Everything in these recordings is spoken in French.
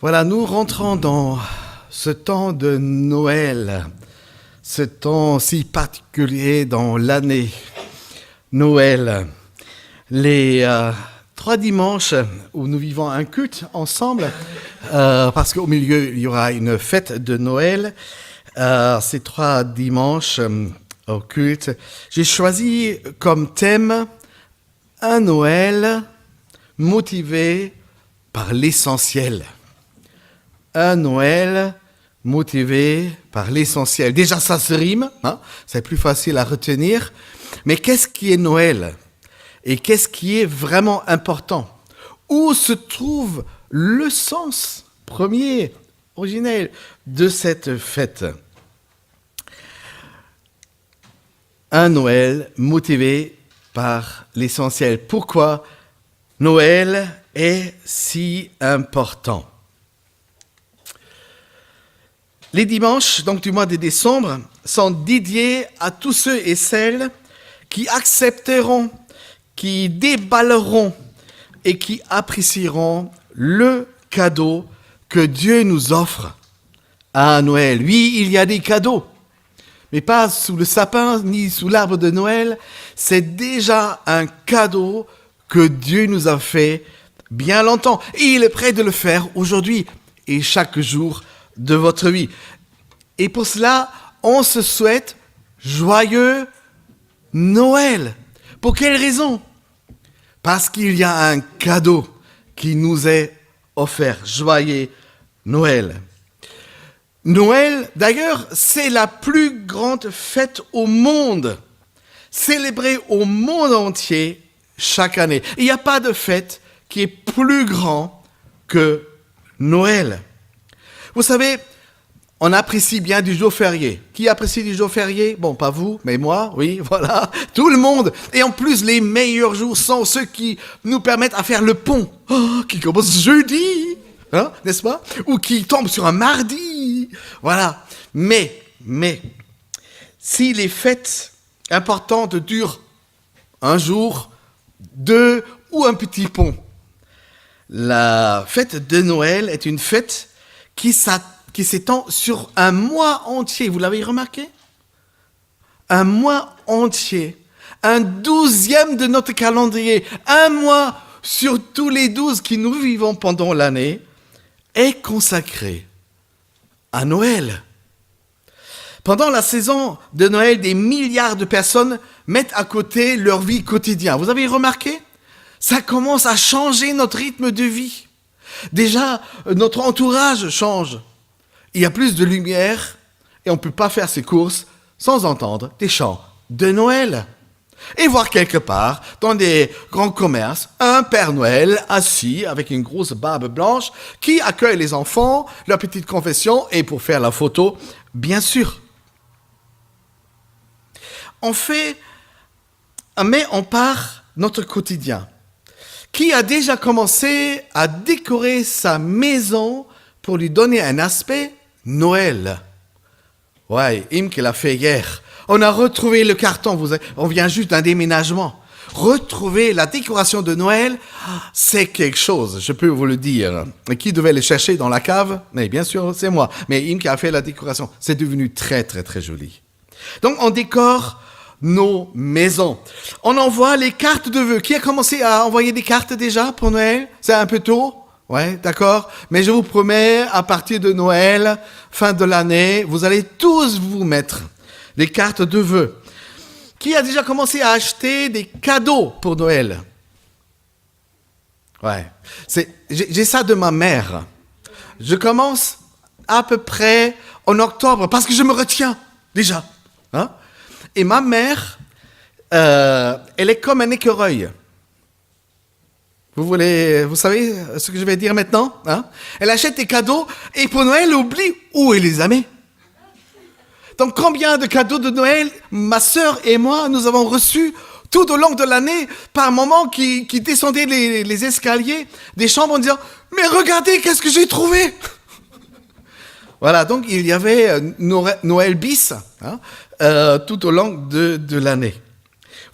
Voilà, nous rentrons dans ce temps de Noël, ce temps si particulier dans l'année. Noël, les 3 dimanches où nous vivons un culte ensemble, parce qu'au milieu, il y aura une fête de Noël. Ces 3 dimanches au culte, j'ai choisi comme thème un Noël motivé par l'essentiel. Un Noël motivé par l'essentiel. Déjà, ça se rime, c'est plus facile à retenir. Mais qu'est-ce qui est Noël? Et qu'est-ce qui est vraiment important? Où se trouve le sens premier, originel de cette fête? Un Noël motivé par l'essentiel. Pourquoi Noël est si important? Les dimanches donc, du mois de décembre sont dédiés à tous ceux et celles qui accepteront, qui déballeront et qui apprécieront le cadeau que Dieu nous offre à Noël. Oui, il y a des cadeaux, mais pas sous le sapin ni sous l'arbre de Noël. C'est déjà un cadeau que Dieu nous a fait bien longtemps. Et il est prêt de le faire aujourd'hui et chaque jour de votre vie. Et pour cela, on se souhaite joyeux Noël. Pour quelle raison? Parce qu'il y a un cadeau qui nous est offert. Joyeux Noël. Noël, d'ailleurs, c'est la plus grande fête au monde, célébrée au monde entier chaque année. Il n'y a pas de fête qui est plus grande que Noël. Vous savez, on apprécie bien du jour férié. Qui apprécie du jour férié? Bon, pas vous, mais moi, oui, voilà, tout le monde. Et en plus, les meilleurs jours sont ceux qui nous permettent à faire le pont, qui commence jeudi, n'est-ce pas? Ou qui tombe sur un mardi, voilà. Mais, si les fêtes importantes durent un jour, 2 ou un petit pont, la fête de Noël est une fête qui s'étend sur un mois entier. Vous l'avez remarqué? Un mois entier. Un 12e de notre calendrier. Un mois sur tous les 12 que nous vivons pendant l'année est consacré à Noël. Pendant la saison de Noël, des milliards de personnes mettent à côté leur vie quotidienne. Vous avez remarqué? Ça commence à changer notre rythme de vie. Déjà, notre entourage change. Il y a plus de lumière et on ne peut pas faire ses courses sans entendre des chants de Noël. Et voir quelque part, dans des grands commerces, un Père Noël assis avec une grosse barbe blanche qui accueille les enfants, leur petite confession et pour faire la photo, bien sûr. Mais on part notre quotidien. Qui a déjà commencé à décorer sa maison pour lui donner un aspect Noël? Ouais, Imke l'a fait hier. On a retrouvé le carton, on vient juste d'un déménagement. Retrouver la décoration de Noël, c'est quelque chose, je peux vous le dire. Et qui devait le chercher dans la cave? Mais bien sûr, c'est moi. Mais Imke a fait la décoration. C'est devenu très, très, très joli. Donc, on décore nos maisons. On envoie les cartes de vœux. Qui a commencé à envoyer des cartes déjà pour Noël? C'est un peu tôt? Ouais, d'accord. Mais je vous promets, à partir de Noël, fin de l'année, vous allez tous vous mettre des cartes de vœux. Qui a déjà commencé à acheter des cadeaux pour Noël? Ouais. J'ai ça de ma mère. Je commence à peu près en octobre, parce que je me retiens déjà. Et ma mère, elle est comme un écureuil. Vous savez ce que je vais dire maintenant? Elle achète des cadeaux et pour Noël, elle oublie où elle les a mis. Donc combien de cadeaux de Noël, ma sœur et moi, nous avons reçus tout au long de l'année, par moments qui descendaient les escaliers des chambres en disant « Mais regardez, qu'est-ce que j'ai trouvé !» Voilà, donc il y avait Noël bis tout au long de l'année.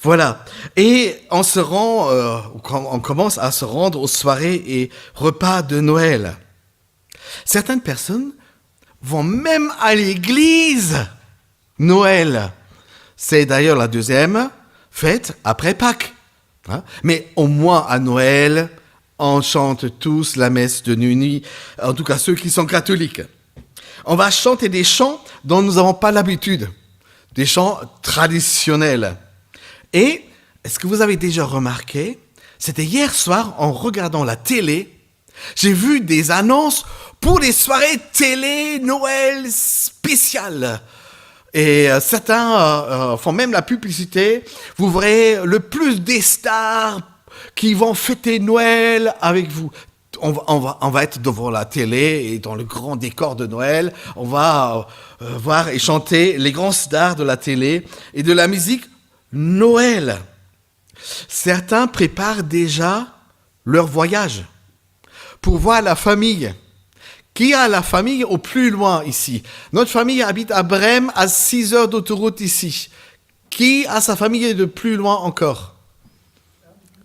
Voilà. Et on commence à se rendre aux soirées et repas de Noël. Certaines personnes vont même à l'église Noël. C'est d'ailleurs la deuxième fête après Pâques. Mais au moins à Noël, on chante tous la messe de nuit, en tout cas ceux qui sont catholiques. On va chanter des chants dont nous n'avons pas l'habitude, des chants traditionnels. Et, est-ce que vous avez déjà remarqué, c'était hier soir, en regardant la télé, j'ai vu des annonces pour des soirées télé Noël spéciales. Et certains font même la publicité. Vous verrez le plus des stars qui vont fêter Noël avec vous. On va être devant la télé et dans le grand décor de Noël. On va voir et chanter les grands stars de la télé et de la musique Noël. Certains préparent déjà leur voyage pour voir la famille. Qui a la famille au plus loin ici? Notre famille habite à Brême, à 6 heures d'autoroute ici. Qui a sa famille de plus loin encore?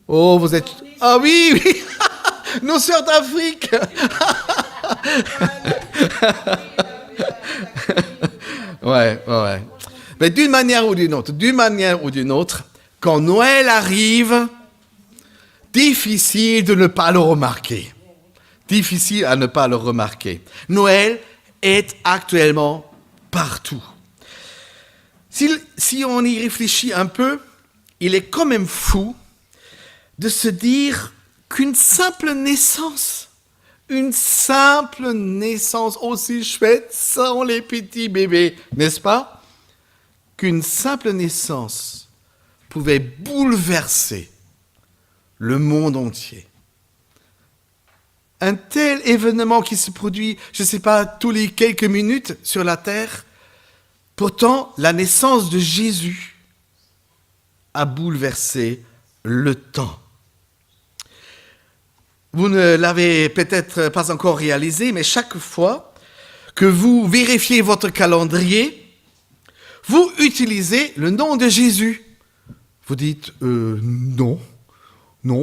Oh, vous êtes... Ah oui, oui. Nos sœurs d'Afrique. Ouais. Mais d'une manière ou d'une autre, quand Noël arrive, difficile de ne pas le remarquer. Difficile à ne pas le remarquer. Noël est actuellement partout. Si on y réfléchit un peu, il est quand même fou de se dire qu'une simple naissance aussi chouette sans les petits bébés, n'est-ce pas? Qu'une simple naissance pouvait bouleverser le monde entier. Un tel événement qui se produit, je ne sais pas, tous les quelques minutes sur la terre, pourtant la naissance de Jésus a bouleversé le temps. Vous ne l'avez peut-être pas encore réalisé, mais chaque fois que vous vérifiez votre calendrier, vous utilisez le nom de Jésus. Vous dites, non,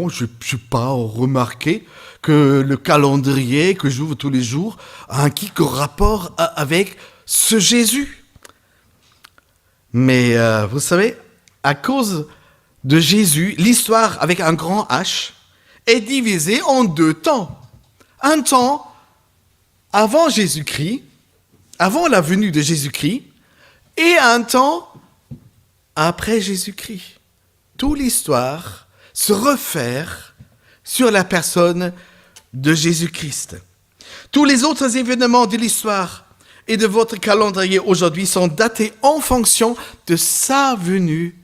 je n'ai pas remarqué que le calendrier que j'ouvre tous les jours a un quelque rapport avec ce Jésus. Mais vous savez, à cause de Jésus, l'histoire avec un grand H est divisée en deux temps. Un temps avant Jésus-Christ, avant la venue de Jésus-Christ, et un temps après Jésus-Christ. Toute l'histoire se réfère sur la personne de Jésus-Christ. Tous les autres événements de l'histoire et de votre calendrier aujourd'hui sont datés en fonction de sa venue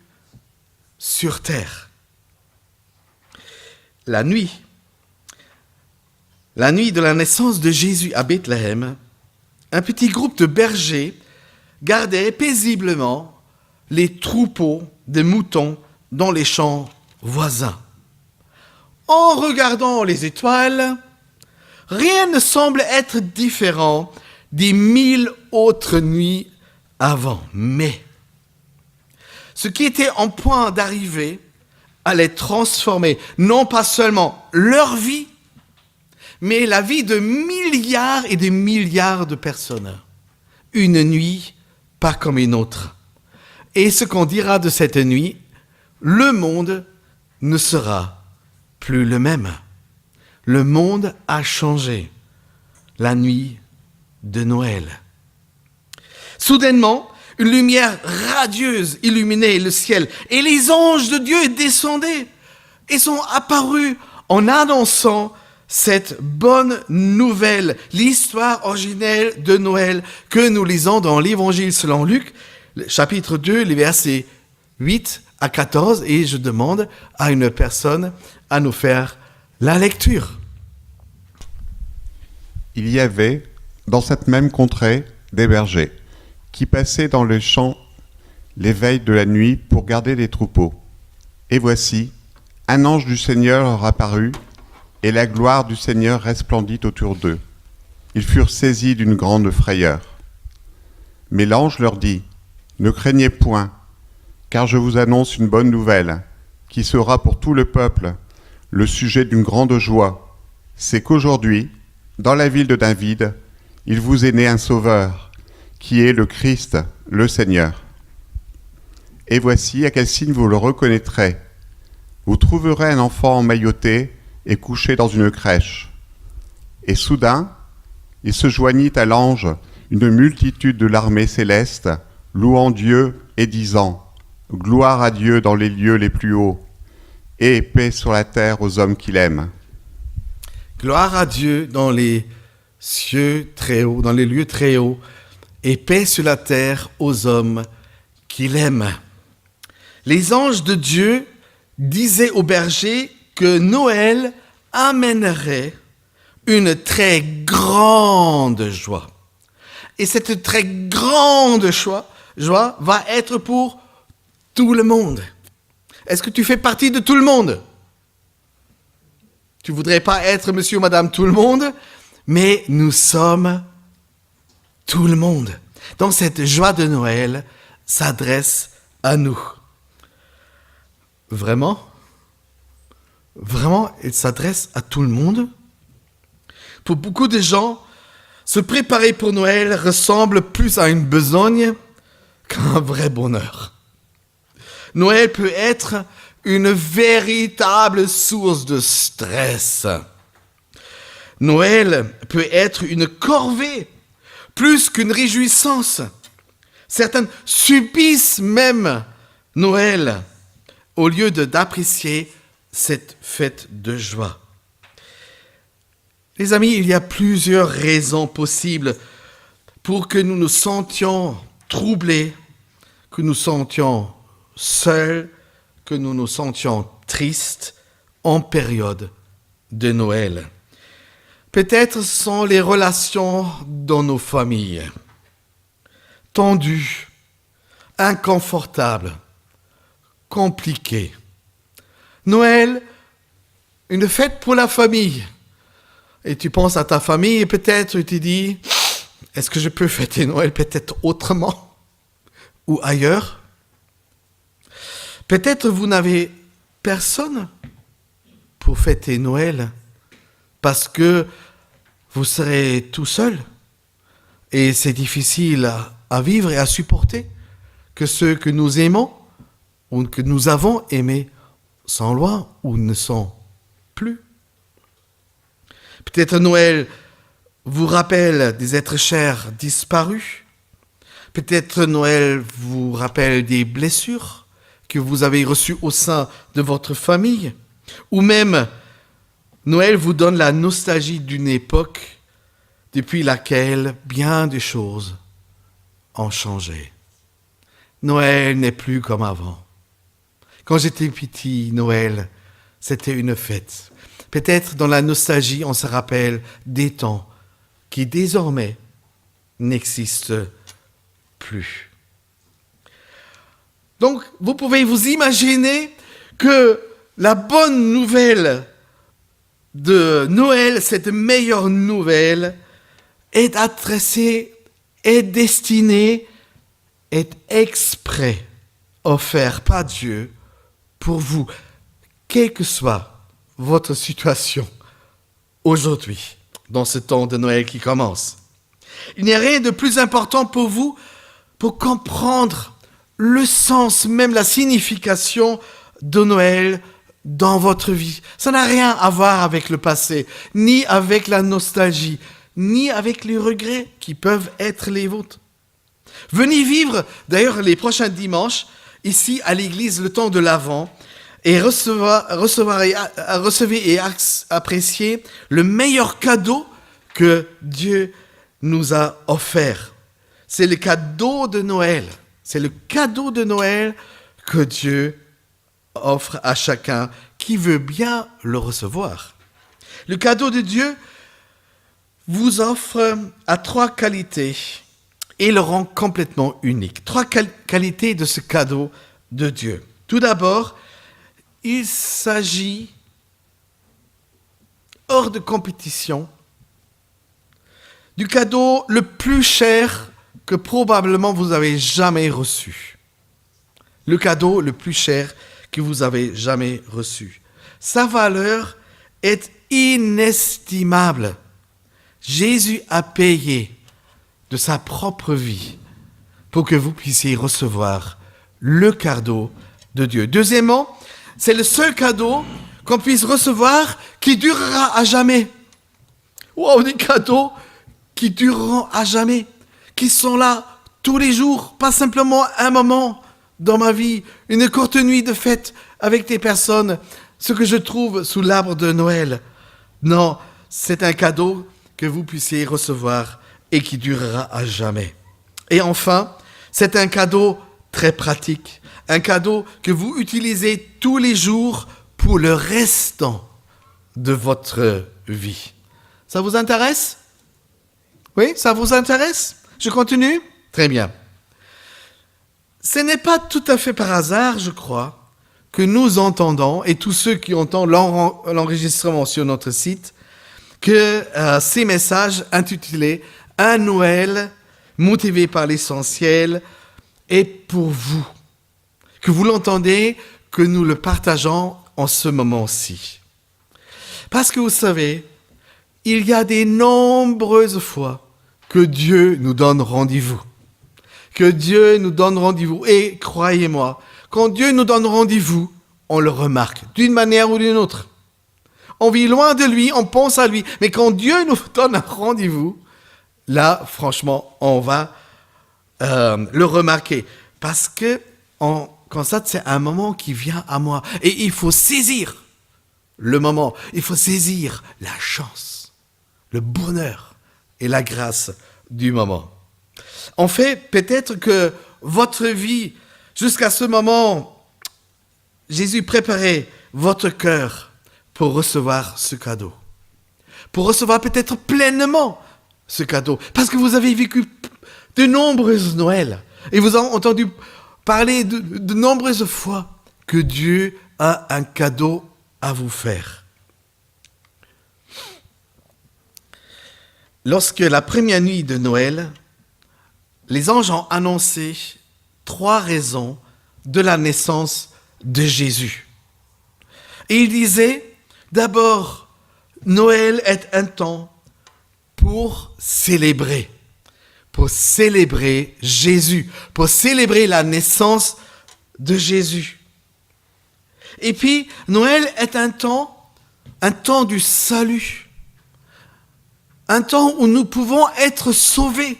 sur terre. La nuit de la naissance de Jésus à Bethléem, un petit groupe de bergers gardait paisiblement les troupeaux de moutons dans les champs voisins. En regardant les étoiles, rien ne semble être différent des 1000 autres nuits avant. Mais ce qui était en point d'arriver allait transformer non pas seulement leur vie, mais la vie de milliards et de milliards de personnes. Une nuit pas comme une autre. Et ce qu'on dira de cette nuit, le monde ne sera plus le même. Le monde a changé. La nuit de Noël. Soudainement, une lumière radieuse illuminait le ciel et les anges de Dieu descendaient et sont apparus en annonçant cette bonne nouvelle, l'histoire originelle de Noël que nous lisons dans l'Évangile selon Luc, chapitre 2, les versets 8 à 14, et je demande à une personne à nous faire la lecture. Il y avait, dans cette même contrée, des bergers qui passaient dans les champs les veilles de la nuit pour garder les troupeaux. Et voici, un ange du Seigneur leur apparut, et la gloire du Seigneur resplendit autour d'eux. Ils furent saisis d'une grande frayeur. Mais l'ange leur dit, « Ne craignez point, car je vous annonce une bonne nouvelle, qui sera pour tout le peuple le sujet d'une grande joie. C'est qu'aujourd'hui, dans la ville de David, il vous est né un sauveur, qui est le Christ, le Seigneur. Et voici à quel signe vous le reconnaîtrez. Vous trouverez un enfant emmailloté et couché dans une crèche. Et soudain, il se joignit à l'ange une multitude de l'armée céleste, louant Dieu et disant « Gloire à Dieu dans les lieux les plus hauts, et paix sur la terre aux hommes qu'il aime. » Gloire à Dieu dans les cieux très hauts, dans les lieux très hauts, et paix sur la terre aux hommes qu'il aime. Les anges de Dieu disaient aux bergers que Noël amènerait une très grande joie. Et cette très grande joie va être pour tout le monde. Est-ce que tu fais partie de tout le monde? Tu voudrais pas être monsieur ou madame tout le monde, mais nous sommes tout le monde. Donc cette joie de Noël s'adresse à nous. Vraiment? Vraiment, elle s'adresse à tout le monde? Pour beaucoup de gens, se préparer pour Noël ressemble plus à une besogne qu'à un vrai bonheur. Noël peut être une véritable source de stress. Noël peut être une corvée, plus qu'une réjouissance. Certains subissent même Noël au lieu d'apprécier cette fête de joie. Les amis, il y a plusieurs raisons possibles pour que nous nous sentions troublés, que nous sentions seuls, que nous nous sentions tristes en période de Noël. Peut-être ce sont les relations dans nos familles, tendues, inconfortables, compliquées. Noël, une fête pour la famille. Et tu penses à ta famille et peut-être tu te dis, est-ce que je peux fêter Noël peut-être autrement ou ailleurs? Peut-être vous n'avez personne pour fêter Noël parce que vous serez tout seul et c'est difficile à vivre et à supporter que ceux que nous aimons ou que nous avons aimés sont loin ou ne sont plus. Peut-être Noël vous rappelle des êtres chers disparus. Peut-être Noël vous rappelle des blessures que vous avez reçues au sein de votre famille. Ou même, Noël vous donne la nostalgie d'une époque depuis laquelle bien des choses ont changé. Noël n'est plus comme avant. Quand j'étais petit, Noël, c'était une fête. Peut-être dans la nostalgie, on se rappelle des temps qui désormais n'existent plus. Donc, vous pouvez vous imaginer que la bonne nouvelle de Noël, cette meilleure nouvelle, est adressée, est destinée, est exprès offerte par Dieu pour vous, quelle que soit votre situation aujourd'hui, dans ce temps de Noël qui commence. Il n'y a rien de plus important pour vous pour comprendre le sens, même la signification de Noël dans votre vie. Ça n'a rien à voir avec le passé, ni avec la nostalgie, ni avec les regrets qui peuvent être les vôtres. Venez vivre, d'ailleurs, les prochains dimanches, ici à l'église, le temps de l'Avent, et recevez et appréciez le meilleur cadeau que Dieu nous a offert. C'est le cadeau de Noël. C'est le cadeau de Noël que Dieu offre à chacun qui veut bien le recevoir. Le cadeau de Dieu vous offre à 3 qualités et le rend complètement unique. 3 qualités de ce cadeau de Dieu. Tout d'abord, il s'agit, hors de compétition, du cadeau le plus cher que probablement vous avez jamais reçu. Le cadeau le plus cher que vous avez jamais reçu. Sa valeur est inestimable. Jésus a payé de sa propre vie pour que vous puissiez recevoir le cadeau de Dieu. Deuxièmement, c'est le seul cadeau qu'on puisse recevoir qui durera à jamais. Wow, des cadeaux qui dureront à jamais, qui sont là tous les jours, pas simplement un moment dans ma vie, une courte nuit de fête avec des personnes, ce que je trouve sous l'arbre de Noël. Non, c'est un cadeau que vous puissiez recevoir et qui durera à jamais. Et enfin, c'est un cadeau très pratique, un cadeau que vous utilisez tous les jours pour le restant de votre vie. Ça vous intéresse? Oui, ça vous intéresse? Je continue? Très bien. Ce n'est pas tout à fait par hasard, je crois, que nous entendons, et tous ceux qui entendent l'enregistrement sur notre site, que ces messages intitulés « Un Noël motivé par l'essentiel » est pour vous. Que vous l'entendez, que nous le partageons en ce moment-ci. Parce que vous savez, il y a de nombreuses fois que Dieu nous donne rendez-vous. Que Dieu nous donne rendez-vous. Et croyez-moi, quand Dieu nous donne rendez-vous, on le remarque d'une manière ou d'une autre. On vit loin de lui, on pense à lui. Mais quand Dieu nous donne un rendez-vous, là, franchement, on va le remarquer. Parce que quand ça, c'est un moment qui vient à moi. Et il faut saisir le moment. Il faut saisir la chance, le bonheur et la grâce du moment. En fait, peut-être que votre vie, jusqu'à ce moment, Jésus préparait votre cœur pour recevoir ce cadeau. Pour recevoir peut-être pleinement ce cadeau. Parce que vous avez vécu de nombreuses Noëls. Et vous avez entendu parler de nombreuses fois que Dieu a un cadeau à vous faire. Lorsque la première nuit de Noël, les anges ont annoncé 3 raisons de la naissance de Jésus. Et ils disaient, d'abord, Noël est un temps pour célébrer Jésus, pour célébrer la naissance de Jésus. Et puis, Noël est un temps du salut, un temps où nous pouvons être sauvés.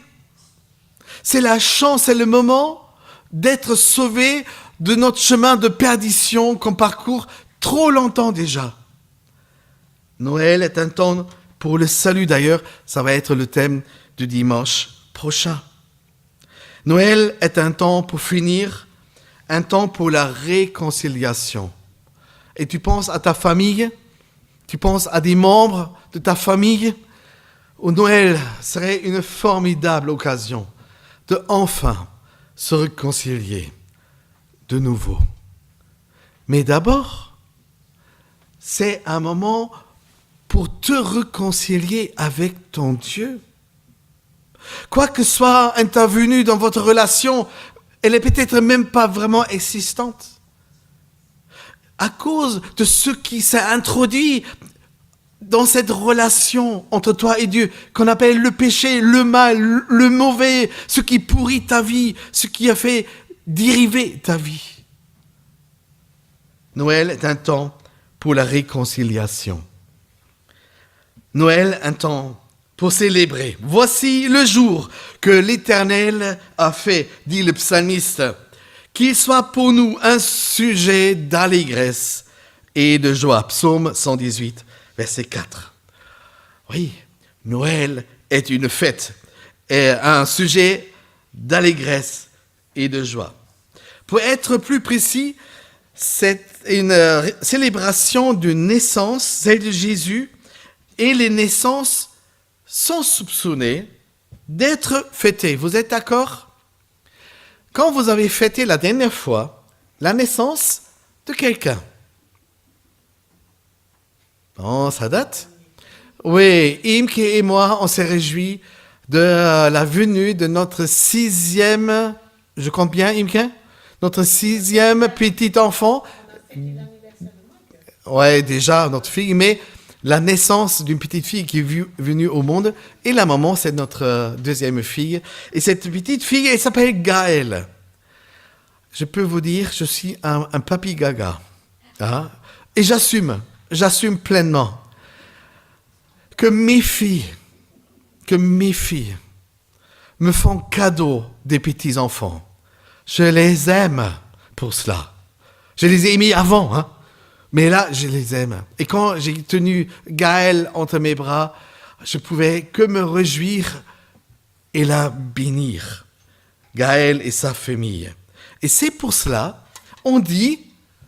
C'est la chance, c'est le moment d'être sauvés de notre chemin de perdition qu'on parcourt trop longtemps déjà. Noël est un temps pour le salut, d'ailleurs, ça va être le thème du dimanche prochain. Noël est un temps pour finir, un temps pour la réconciliation. Et tu penses à ta famille, tu penses à des membres de ta famille, où Noël serait une formidable occasion de enfin se réconcilier de nouveau. Mais d'abord, c'est un moment pour te réconcilier avec ton Dieu. Quoi que soit intervenu dans votre relation, elle est peut-être même pas vraiment existante. À cause de ce qui s'est introduit dans cette relation entre toi et Dieu, qu'on appelle le péché, le mal, le mauvais, ce qui pourrit ta vie, ce qui a fait dériver ta vie. Noël est un temps pour la réconciliation. Noël, un temps pour célébrer. Voici le jour que l'Éternel a fait, dit le psalmiste, qu'il soit pour nous un sujet d'allégresse et de joie. Psaume 118. Verset 4. Oui, Noël est une fête, et un sujet d'allégresse et de joie. Pour être plus précis, c'est une célébration de naissance, celle de Jésus, et les naissances sont soupçonnées d'être fêtées. Vous êtes d'accord? Quand vous avez fêté la dernière fois la naissance de quelqu'un, bon, ça date? Oui, Imke et moi, on s'est réjouis de la venue de notre 6e, je compte bien, Imke? Notre 6e petit enfant. Ouais, déjà, notre fille, mais la naissance d'une petite fille qui est venue au monde. Et la maman, c'est notre deuxième fille. Et cette petite fille, elle s'appelle Gaëlle. Je peux vous dire, je suis un papy gaga. Hein? Et j'assume pleinement que mes filles me font cadeau des petits-enfants. Je les aime pour cela. Je les ai aimés avant, hein? Mais là, je les aime. Et quand j'ai tenu Gaëlle entre mes bras, je pouvais que me réjouir et la bénir. Gaëlle et sa famille. Et c'est pour cela, on dit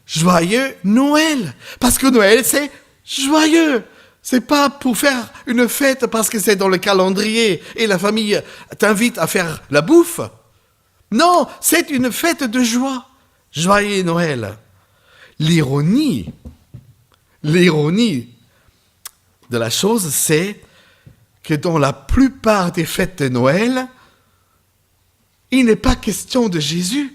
joyeux Noël. Parce que Noël, c'est joyeux. C'est pas pour faire une fête parce que c'est dans le calendrier et la famille t'invite à faire la bouffe. Non, c'est une fête de joie. Joyeux Noël. L'ironie de la chose, c'est que dans la plupart des fêtes de Noël, il n'est pas question de Jésus.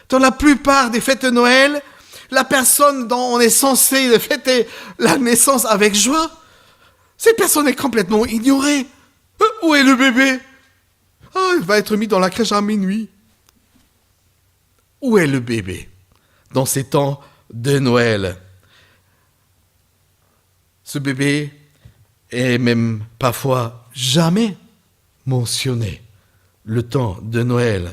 Dans la plupart des fêtes de Noël, la personne dont on est censé fêter la naissance avec joie, cette personne est complètement ignorée. Où est le bébé? Il va être mis dans la crèche à minuit. Où est le bébé dans ces temps de Noël? Ce bébé est même parfois jamais mentionné, le temps de Noël.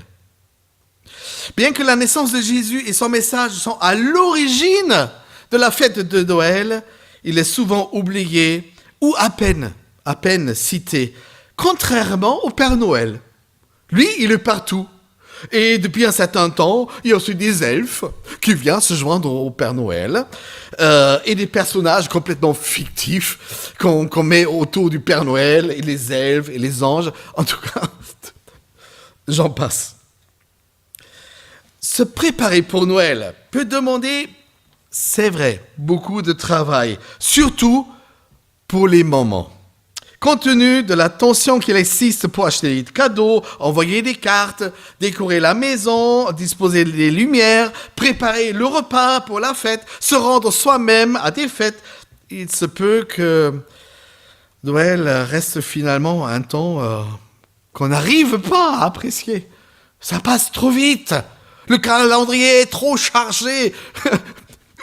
Bien que la naissance de Jésus et son message sont à l'origine de la fête de Noël, il est souvent oublié ou à peine cité, contrairement au Père Noël. Lui, il est partout. Et depuis un certain temps, il y a aussi des elfes qui viennent se joindre au Père Noël et des personnages complètement fictifs qu'on met autour du Père Noël, et les elfes et les anges. En tout cas, j'en passe. Se préparer pour Noël peut demander, c'est vrai, beaucoup de travail, surtout pour les mamans. Compte tenu de la tension qu'il existe pour acheter des cadeaux, envoyer des cartes, décorer la maison, disposer des lumières, préparer le repas pour la fête, se rendre soi-même à des fêtes, il se peut que Noël reste finalement un temps qu'on n'arrive pas à apprécier. Ça passe trop vite. Le calendrier est trop chargé.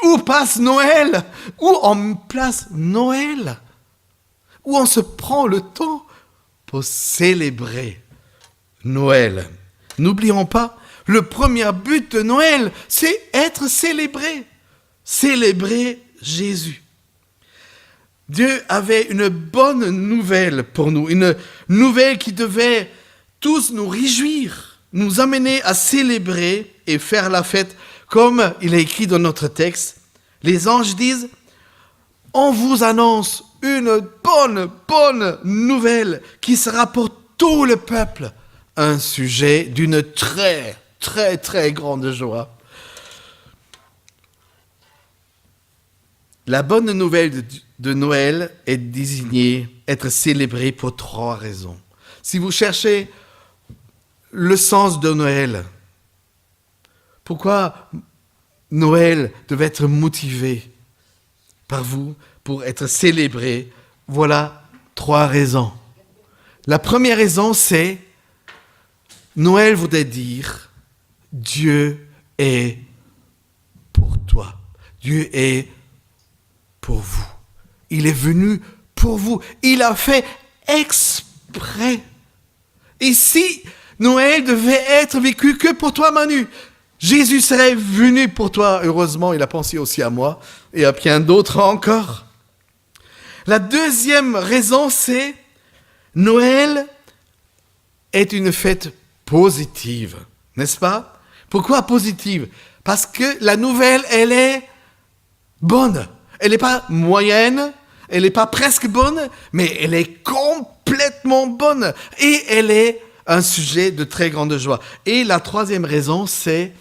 Où passe Noël? Où on place Noël? Où on se prend le temps pour célébrer Noël. N'oublions pas, le premier but de Noël, c'est être célébré. Célébrer Jésus. Dieu avait une bonne nouvelle pour nous, une nouvelle qui devait tous nous réjouir, nous amener à célébrer et faire la fête, comme il est écrit dans notre texte. Les anges disent, on vous annonce une bonne nouvelle qui sera pour tout le peuple un sujet d'une très grande joie. La bonne nouvelle de Noël est désignée être célébrée pour 3 raisons. Si vous cherchez le sens de Noël, pourquoi Noël devait être motivé par vous pour être célébré, voilà 3 raisons. La première raison, c'est Noël voudrait dire Dieu est pour toi. Dieu est pour vous. Il est venu pour vous. Il a fait exprès. Et si Noël devait être vécu que pour toi, Manu, Jésus serait venu pour toi. Heureusement, il a pensé aussi à moi et à bien d'autres encore. La deuxième raison, c'est Noël est une fête positive, n'est-ce pas? Pourquoi positive? Parce que la nouvelle, elle est bonne. Elle n'est pas moyenne, elle n'est pas presque bonne, mais elle est complètement bonne. Et elle est un sujet de très grande joie. Et la troisième raison, c'est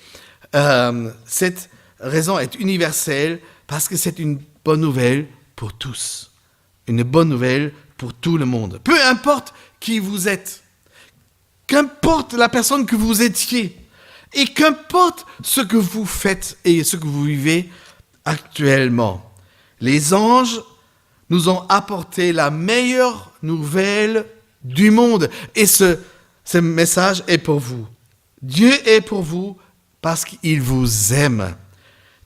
cette raison est universelle parce que c'est une bonne nouvelle pour tous. Une bonne nouvelle pour tout le monde. Peu importe qui vous êtes, qu'importe la personne que vous étiez, et qu'importe ce que vous faites et ce que vous vivez actuellement. Les anges nous ont apporté la meilleure nouvelle du monde. Et ce message est pour vous. Dieu est pour vous parce qu'il vous aime.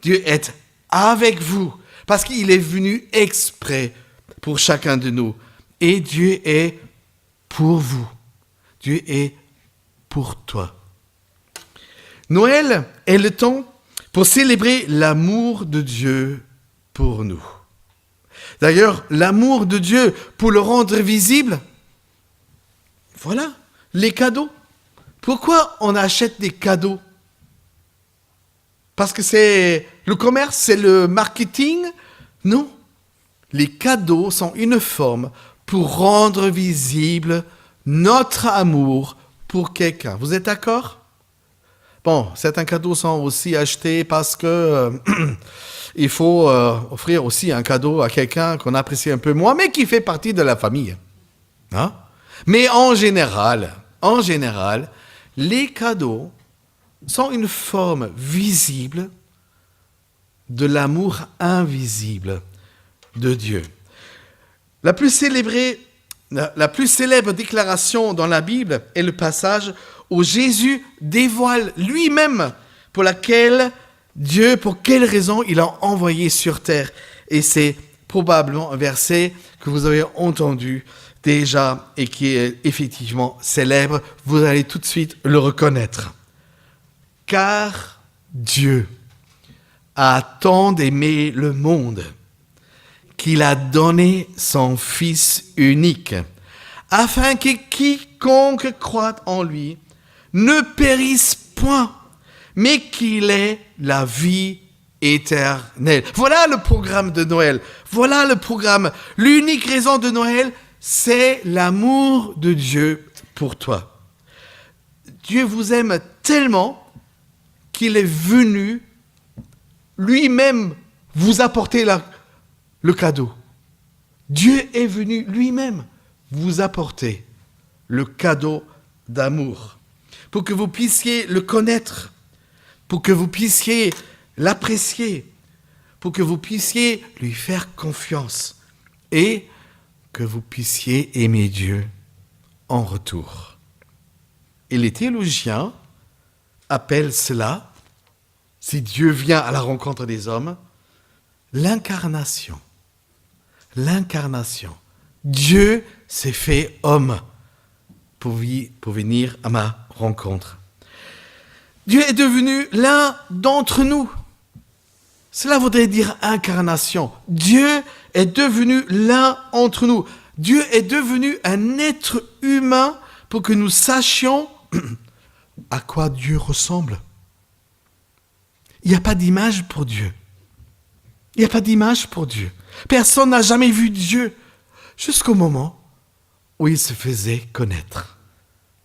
Dieu est avec vous parce qu'il est venu exprès pour chacun de nous. Et Dieu est pour vous. Dieu est pour toi. Noël est le temps pour célébrer l'amour de Dieu pour nous. D'ailleurs, l'amour de Dieu, pour le rendre visible, voilà, les cadeaux. Pourquoi on achète des cadeaux? Parce que c'est le commerce, c'est le marketing? Non. Les cadeaux sont une forme pour rendre visible notre amour pour quelqu'un. Vous êtes d'accord? Bon, certains cadeaux sont aussi achetés parce que il faut offrir aussi un cadeau à quelqu'un qu'on apprécie un peu moins, mais qui fait partie de la famille. Hein? Mais en général, les cadeaux sont une forme visible de l'amour invisible de Dieu. La plus célèbre déclaration dans la Bible est le passage où Jésus dévoile lui-même pour quelle raison il a envoyé sur terre. Et c'est probablement un verset que vous avez entendu déjà et qui est effectivement célèbre. Vous allez tout de suite le reconnaître. Car Dieu a tant aimé le monde qu'il a donné son Fils unique, afin que quiconque croit en lui ne périsse point, mais qu'il ait la vie éternelle. Voilà le programme de Noël. Voilà le programme. L'unique raison de Noël, c'est l'amour de Dieu pour toi. Dieu vous aime tellement qu'il est venu lui-même vous apporter le cadeau. Dieu est venu lui-même vous apporter le cadeau d'amour pour que vous puissiez le connaître, pour que vous puissiez l'apprécier, pour que vous puissiez lui faire confiance et que vous puissiez aimer Dieu en retour. Et les théologiens appellent cela, si Dieu vient à la rencontre des hommes, l'incarnation. L'incarnation. Dieu s'est fait homme pour venir à ma rencontre. Dieu est devenu l'un d'entre nous. Cela voudrait dire incarnation. Dieu est devenu l'un d'entre nous. Dieu est devenu un être humain pour que nous sachions à quoi Dieu ressemble. Il n'y a pas d'image pour Dieu. Il n'y a pas d'image pour Dieu. Personne n'a jamais vu Dieu jusqu'au moment où il se faisait connaître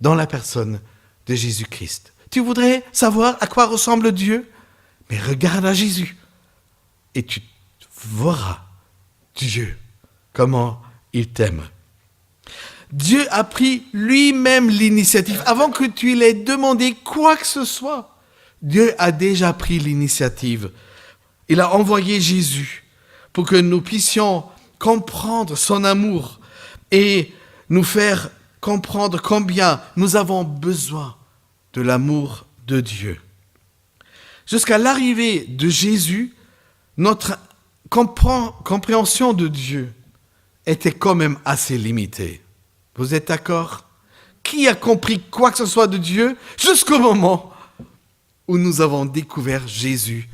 dans la personne de Jésus-Christ. Tu voudrais savoir à quoi ressemble Dieu? Mais regarde à Jésus et tu verras Dieu, comment il t'aime. Dieu a pris lui-même l'initiative. Avant que tu l'aies demandé quoi que ce soit, Dieu a déjà pris l'initiative. Il a envoyé Jésus pour que nous puissions comprendre son amour et nous faire comprendre combien nous avons besoin de l'amour de Dieu. Jusqu'à l'arrivée de Jésus, notre compréhension de Dieu était quand même assez limitée. Vous êtes d'accord? Qui a compris quoi que ce soit de Dieu jusqu'au moment où nous avons découvert Jésus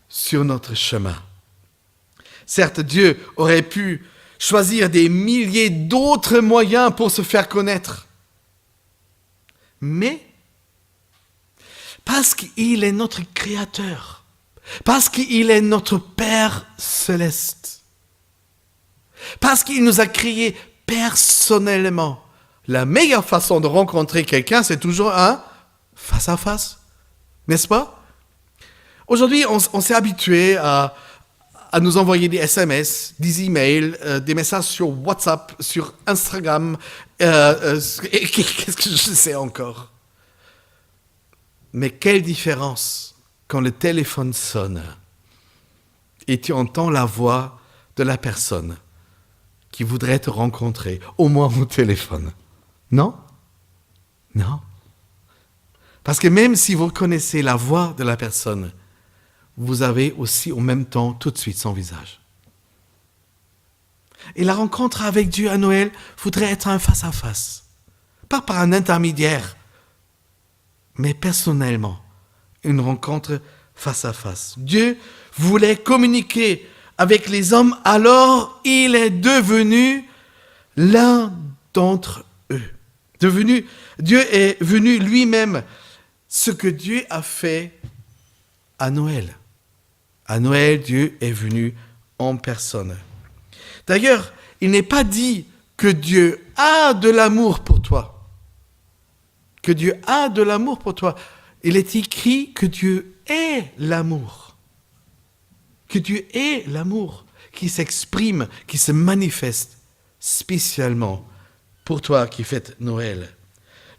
sur notre chemin? Certes, Dieu aurait pu choisir des milliers d'autres moyens pour se faire connaître. Mais, parce qu'il est notre Créateur, parce qu'il est notre Père céleste, parce qu'il nous a créés personnellement, la meilleure façon de rencontrer quelqu'un, c'est toujours un face à face, n'est-ce pas? Aujourd'hui, on s'est habitué à nous envoyer des SMS, des emails, des messages sur WhatsApp, sur Instagram, qu'est-ce que je sais encore? Mais quelle différence quand le téléphone sonne et tu entends la voix de la personne qui voudrait te rencontrer, au moins au téléphone. Non? Non. Parce que même si vous connaissez la voix de la personne, vous avez aussi en même temps tout de suite son visage. Et la rencontre avec Dieu à Noël voudrait être un face-à-face. Pas par un intermédiaire, mais personnellement, une rencontre face-à-face. Dieu voulait communiquer avec les hommes, alors il est devenu l'un d'entre eux. Dieu est venu lui-même, ce que Dieu a fait à Noël. À Noël, Dieu est venu en personne. D'ailleurs, il n'est pas dit que Dieu a de l'amour pour toi. Que Dieu a de l'amour pour toi. Il est écrit que Dieu est l'amour. Que Dieu est l'amour qui s'exprime, qui se manifeste spécialement pour toi qui fêtes Noël.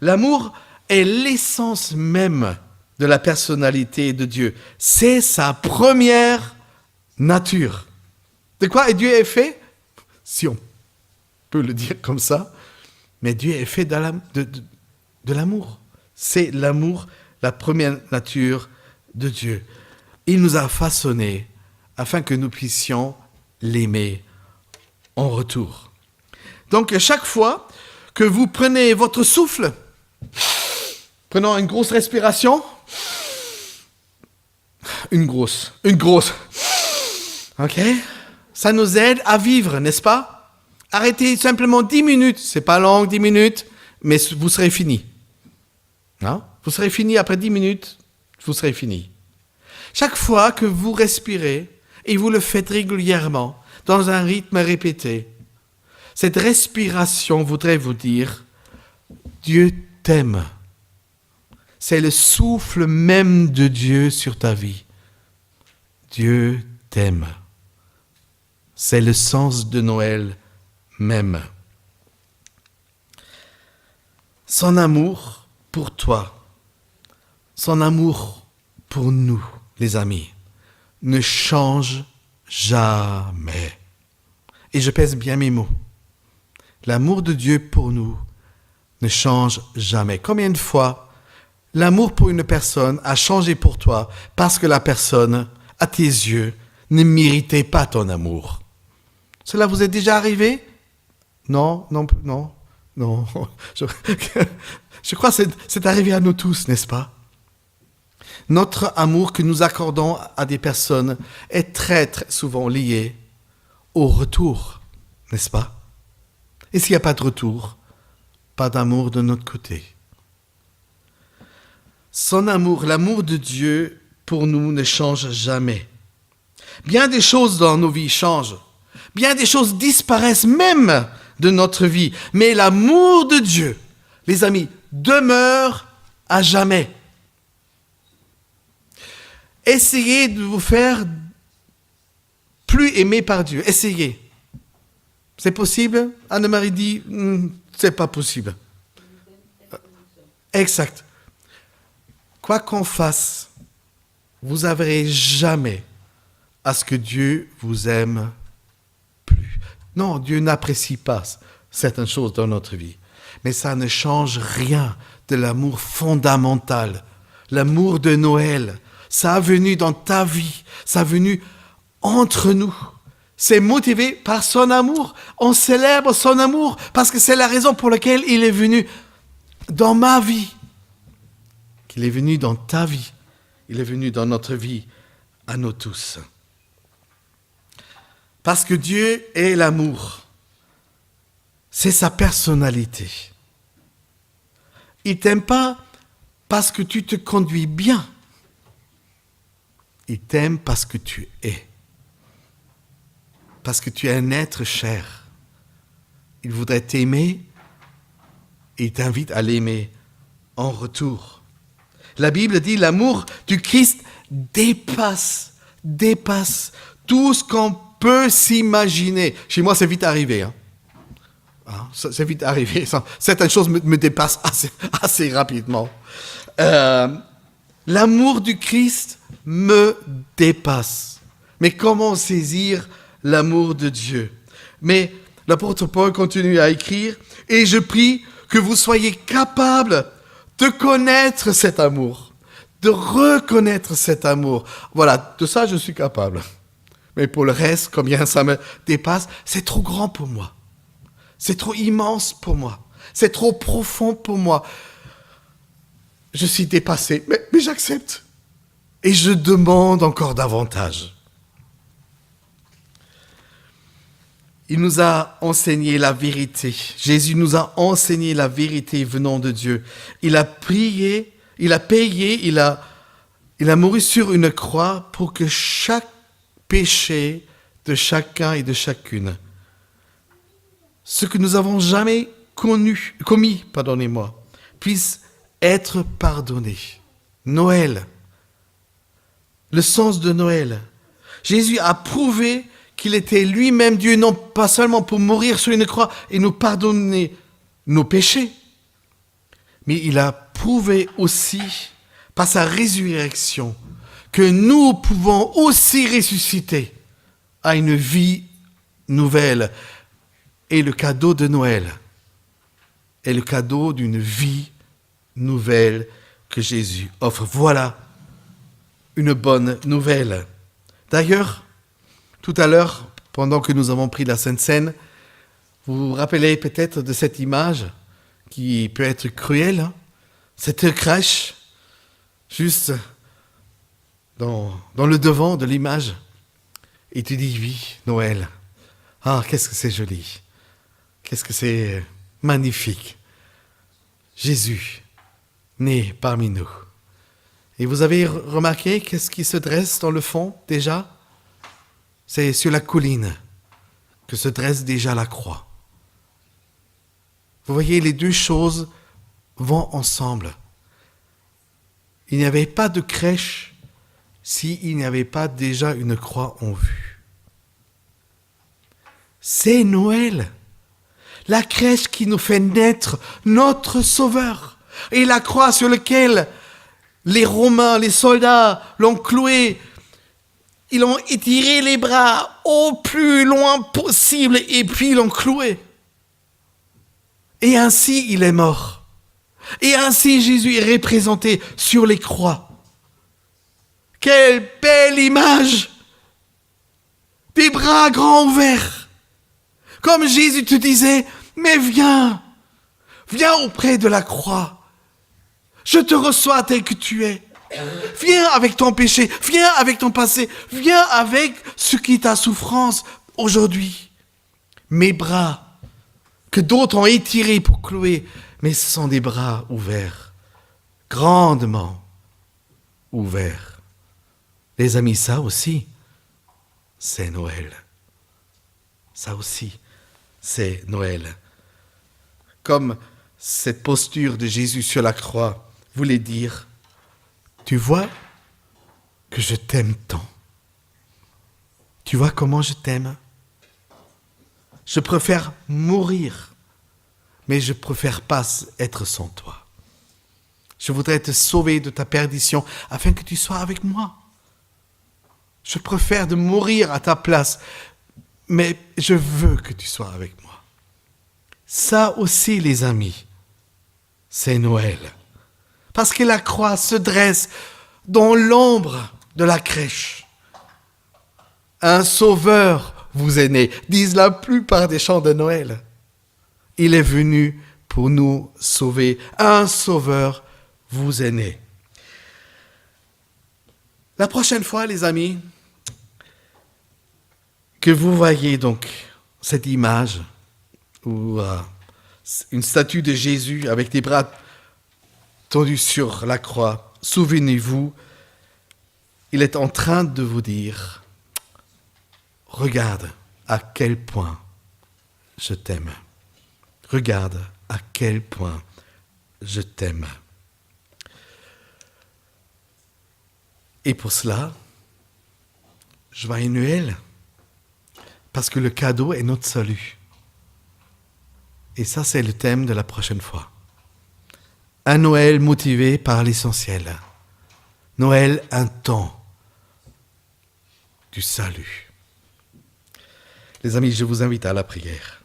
L'amour est l'essence même de la personnalité de Dieu. C'est sa première nature. De quoi Dieu est fait? Si on peut le dire comme ça, mais Dieu est fait de l'amour. C'est l'amour, la première nature de Dieu. Il nous a façonnés afin que nous puissions l'aimer en retour. Donc, chaque fois que vous prenez votre souffle, prenons une grosse respiration, une grosse, ok? Ça nous aide à vivre, n'est-ce pas? Arrêtez simplement 10 minutes, c'est pas long, 10 minutes, mais vous serez fini. Hein? Vous serez fini après 10 minutes, vous serez fini. Chaque fois que vous respirez, et vous le faites régulièrement, dans un rythme répété, cette respiration voudrait vous dire, Dieu t'aime. C'est le souffle même de Dieu sur ta vie. Dieu t'aime. C'est le sens de Noël même. Son amour pour toi, son amour pour nous, les amis, ne change jamais. Et je pèse bien mes mots. L'amour de Dieu pour nous ne change jamais. Combien de fois l'amour pour une personne a changé pour toi parce que la personne, à tes yeux, ne méritait pas ton amour? Cela vous est déjà arrivé? Non. Je crois que c'est arrivé à nous tous, n'est-ce pas? Notre amour que nous accordons à des personnes est très, très souvent lié au retour, n'est-ce pas? Et s'il n'y a pas de retour, pas d'amour de notre côté. Son amour, l'amour de Dieu pour nous ne change jamais. Bien des choses dans nos vies changent. Bien des choses disparaissent même de notre vie. Mais l'amour de Dieu, les amis, demeure à jamais. Essayez de vous faire plus aimer par Dieu. Essayez. C'est possible? Anne-Marie dit, c'est pas possible. Exact. Quoi qu'on fasse, vous n'arriverez jamais à ce que Dieu vous aime plus. Non, Dieu n'apprécie pas certaines choses dans notre vie. Mais ça ne change rien de l'amour fondamental, l'amour de Noël. Ça a venu dans ta vie, ça a venu entre nous. C'est motivé par son amour. On célèbre son amour parce que c'est la raison pour laquelle il est venu dans ma vie. Qu'il est venu dans ta vie. Il est venu dans notre vie, à nous tous. Parce que Dieu est l'amour. C'est sa personnalité. Il ne t'aime pas parce que tu te conduis bien. Il t'aime parce que tu es. Parce que tu es un être cher. Il voudrait t'aimer et il t'invite à l'aimer en retour. La Bible dit l'amour du Christ dépasse tout ce qu'on peut s'imaginer. Chez moi, c'est vite arrivé. C'est vite arrivé. Certaines choses me dépassent assez rapidement. L'amour du Christ me dépasse. Mais comment saisir l'amour de Dieu? Mais L'apôtre Paul continue à écrire, « Et je prie que vous soyez capables de connaître cet amour, de reconnaître cet amour. » Voilà, de ça je suis capable. Mais pour le reste, combien ça me dépasse, c'est trop grand pour moi. C'est trop immense pour moi. C'est trop profond pour moi. Je suis dépassé, mais j'accepte. Et je demande encore davantage. Il nous a enseigné la vérité. Jésus nous a enseigné la vérité venant de Dieu. Il a prié, il a payé, il a mouru sur une croix pour que chaque péché de chacun et de chacune, ce que nous avons jamais commis, puisse être pardonné. Noël, le sens de Noël. Jésus a prouvé qu'il était lui-même Dieu, non pas seulement pour mourir sur une croix et nous pardonner nos péchés, mais il a prouvé aussi, par sa résurrection, que nous pouvons aussi ressusciter à une vie nouvelle. Et le cadeau de Noël est le cadeau d'une vie nouvelle que Jésus offre. Voilà une bonne nouvelle. D'ailleurs, tout à l'heure, pendant que nous avons pris la Sainte Seine, vous vous rappelez peut-être de cette image qui peut être cruelle, hein? Cette crèche, juste dans le devant de l'image. Et tu dis, oui, Noël. Ah, qu'est-ce que c'est joli. Qu'est-ce que c'est magnifique. Jésus, né parmi nous. Et vous avez remarqué qu'est-ce qui se dresse dans le fond déjà ? C'est sur la colline que se dresse déjà la croix. Vous voyez, les deux choses vont ensemble. Il n'y avait pas de crèche s'il n'y avait pas déjà une croix en vue. C'est Noël, la crèche qui nous fait naître notre Sauveur. Et la croix sur laquelle les Romains, les soldats l'ont cloué, ils ont étiré les bras au plus loin possible et puis ils l'ont cloué. Et ainsi, il est mort. Et ainsi, Jésus est représenté sur les croix. Quelle belle image! Des bras grands ouverts. Comme Jésus te disait, mais viens auprès de la croix. Je te reçois tel que tu es. Viens avec ton péché, viens avec ton passé, viens avec ce qui est ta souffrance aujourd'hui. Mes bras, que d'autres ont étirés pour clouer, mais ce sont des bras ouverts, grandement ouverts. Les amis, ça aussi, c'est Noël. Ça aussi, c'est Noël. Comme cette posture de Jésus sur la croix voulait dire, tu vois que je t'aime tant. Tu vois comment je t'aime? Je préfère mourir, mais je préfère pas être sans toi. Je voudrais te sauver de ta perdition afin que tu sois avec moi. Je préfère de mourir à ta place, mais je veux que tu sois avec moi. Ça aussi, les amis, c'est Noël. Parce que la croix se dresse dans l'ombre de la crèche. Un sauveur vous est né, disent la plupart des chants de Noël. Il est venu pour nous sauver. Un sauveur vous est né. La prochaine fois, les amis, que vous voyez donc cette image ou une statue de Jésus avec des bras tendus sur la croix, souvenez-vous, il est en train de vous dire, regarde à quel point je t'aime. Regarde à quel point je t'aime. Et pour cela, joyeux Noël, parce que le cadeau est notre salut. Et ça, c'est le thème de la prochaine fois. Un Noël motivé par l'essentiel. Noël, un temps du salut. Les amis, je vous invite à la prière.